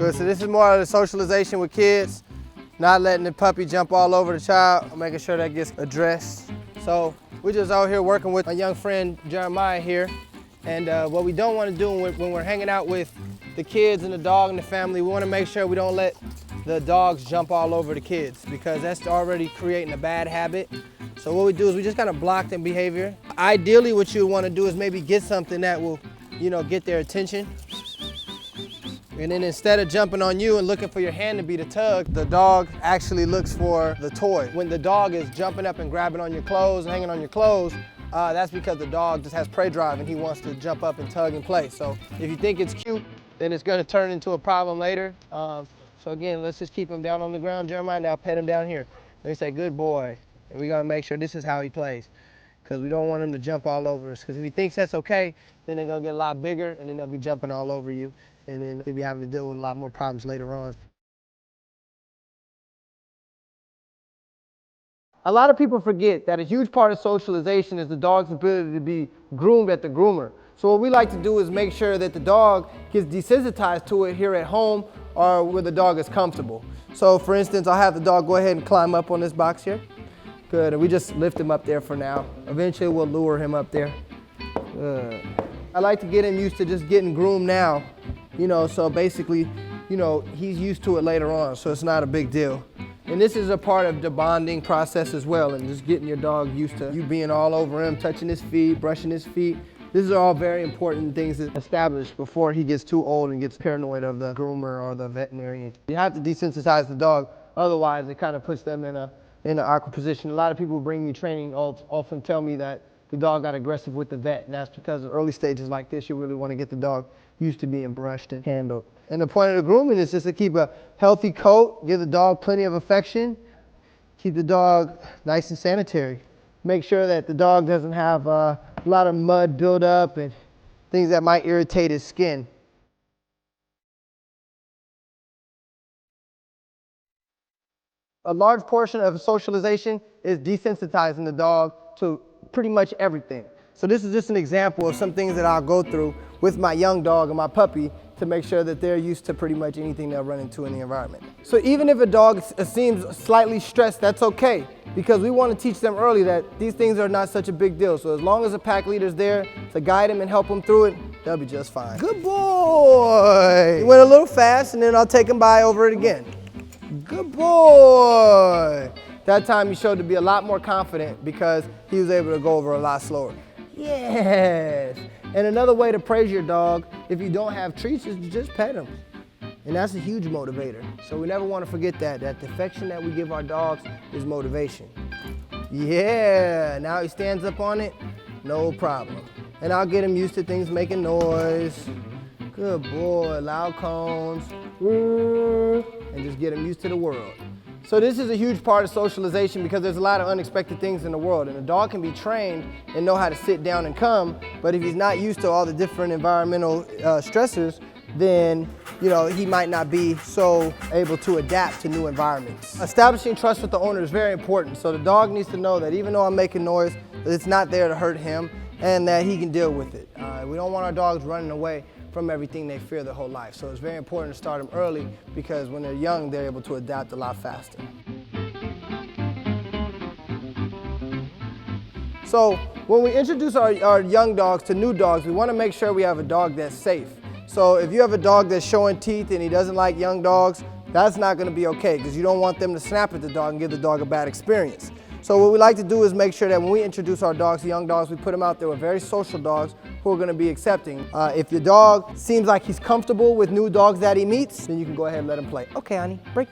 Good, so this is more of the socialization with kids, not letting the puppy jump all over the child, making sure that gets addressed. So we're just out here working with my young friend Jeremiah here. And what we don't want to do when we're hanging out with the kids and the dog and the family, we want to make sure we don't let the dogs jump all over the kids, because that's already creating a bad habit. So what we do is we just kind of block their behavior. Ideally, what you want to do is maybe get something that will, get their attention. And then instead of jumping on you and looking for your hand to be the tug, the dog actually looks for the toy. When the dog is jumping up and grabbing on your clothes, hanging on your clothes, that's because the dog just has prey drive and he wants to jump up and tug and play. So if you think it's cute, then it's going to turn into a problem later. So again, let's just keep him down on the ground. Jeremiah, now pet him down here. They say, good boy. And we're going to make sure this is how he plays, because we don't want him to jump all over us. Because if he thinks that's okay, then they're going to get a lot bigger and then they'll be jumping all over you. And then we'll be having to deal with a lot more problems later on. A lot of people forget that a huge part of socialization is the dog's ability to be groomed at the groomer. So what we like to do is make sure that the dog gets desensitized to it here at home or where the dog is comfortable. So for instance, I'll have the dog go ahead and climb up on this box here. Good, and we just lift him up there for now. Eventually we'll lure him up there. Good. I like to get him used to just getting groomed now, so basically, he's used to it later on, so it's not a big deal. And this is a part of the bonding process as well, and just getting your dog used to you being all over him, touching his feet, brushing his feet. These are all very important things to establish before he gets too old and gets paranoid of the groomer or the veterinarian. You have to desensitize the dog, otherwise it kind of puts them in an awkward position. A lot of people bring me training often tell me that the dog got aggressive with the vet, and that's because of early stages like this, you really want to get the dog used to being brushed and handled. And the point of the grooming is just to keep a healthy coat, give the dog plenty of affection, keep the dog nice and sanitary. Make sure that the dog doesn't have a lot of mud buildup and things that might irritate his skin. A large portion of socialization is desensitizing the dog to pretty much everything. So this is just an example of some things that I'll go through with my young dog and my puppy to make sure that they're used to pretty much anything they'll run into in the environment. So even if a dog seems slightly stressed, that's okay, because we want to teach them early that these things are not such a big deal. So as long as a pack leader's there to guide them and help them through it, they'll be just fine. Good boy! He went a little fast, and then I'll take him by over it again. Good boy! That time he showed to be a lot more confident because he was able to go over a lot slower. Yes! And another way to praise your dog, if you don't have treats, is to just pet him. And that's a huge motivator. So we never want to forget that the affection that we give our dogs is motivation. Yeah, now he stands up on it, no problem. And I'll get him used to things making noise. Good boy, loud cones. And just get him used to the world. So this is a huge part of socialization because there's a lot of unexpected things in the world, and a dog can be trained and know how to sit down and come, but if he's not used to all the different environmental stressors, then he might not be so able to adapt to new environments. Establishing trust with the owner is very important, so the dog needs to know that even though I'm making noise, it's not there to hurt him and that he can deal with it. We don't want our dogs running away from everything they fear their whole life. So it's very important to start them early because when they're young, they're able to adapt a lot faster. So when we introduce our young dogs to new dogs, we want to make sure we have a dog that's safe. So if you have a dog that's showing teeth and he doesn't like young dogs, that's not going to be okay because you don't want them to snap at the dog and give the dog a bad experience. So what we like to do is make sure that when we introduce our dogs to young dogs, we put them out there with very social dogs who are going to be accepting. If your dog seems like he's comfortable with new dogs that he meets, then you can go ahead and let him play. Okay, honey, break.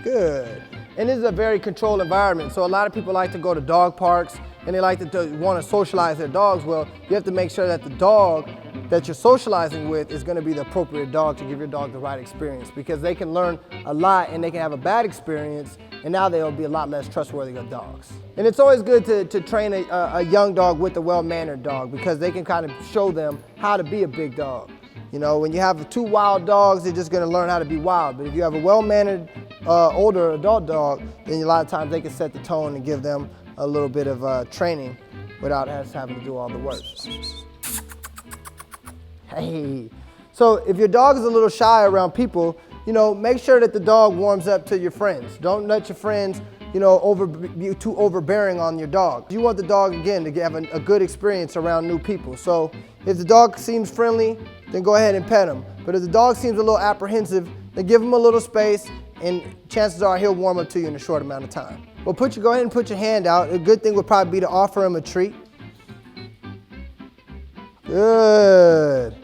Good. And this is a very controlled environment, so a lot of people like to go to dog parks and they like to want to socialize their dogs. Well, you have to make sure that the dog that you're socializing with is going to be the appropriate dog to give your dog the right experience, because they can learn a lot and they can have a bad experience, and now they'll be a lot less trustworthy of dogs. And it's always good to train a young dog with a well-mannered dog, because they can kind of show them how to be a big dog. When you have two wild dogs, they're just going to learn how to be wild. But if you have a well-mannered older adult dog, then a lot of times they can set the tone and give them a little bit of training without us having to do all the work. Hey, So if your dog is a little shy around people, make sure that the dog warms up to your friends. Don't let your friends, be too overbearing on your dog. You want the dog, again, to have a good experience around new people. So if the dog seems friendly, then go ahead and pet him. But if the dog seems a little apprehensive, then give him a little space, and chances are he'll warm up to you in a short amount of time. Well, go ahead and put your hand out. A good thing would probably be to offer him a treat. Good.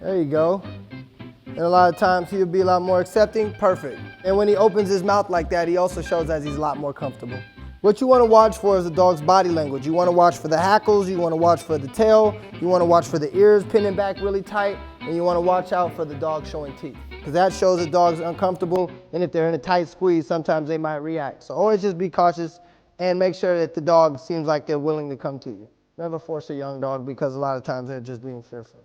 There you go. And a lot of times he'll be a lot more accepting. Perfect. And when he opens his mouth like that, he also shows that he's a lot more comfortable. What you want to watch for is the dog's body language. You want to watch for the hackles, you want to watch for the tail, you want to watch for the ears pinning back really tight, and you want to watch out for the dog showing teeth. Because that shows the dog's uncomfortable, and if they're in a tight squeeze, sometimes they might react. So always just be cautious and make sure that the dog seems like they're willing to come to you. Never force a young dog, because a lot of times they're just being fearful.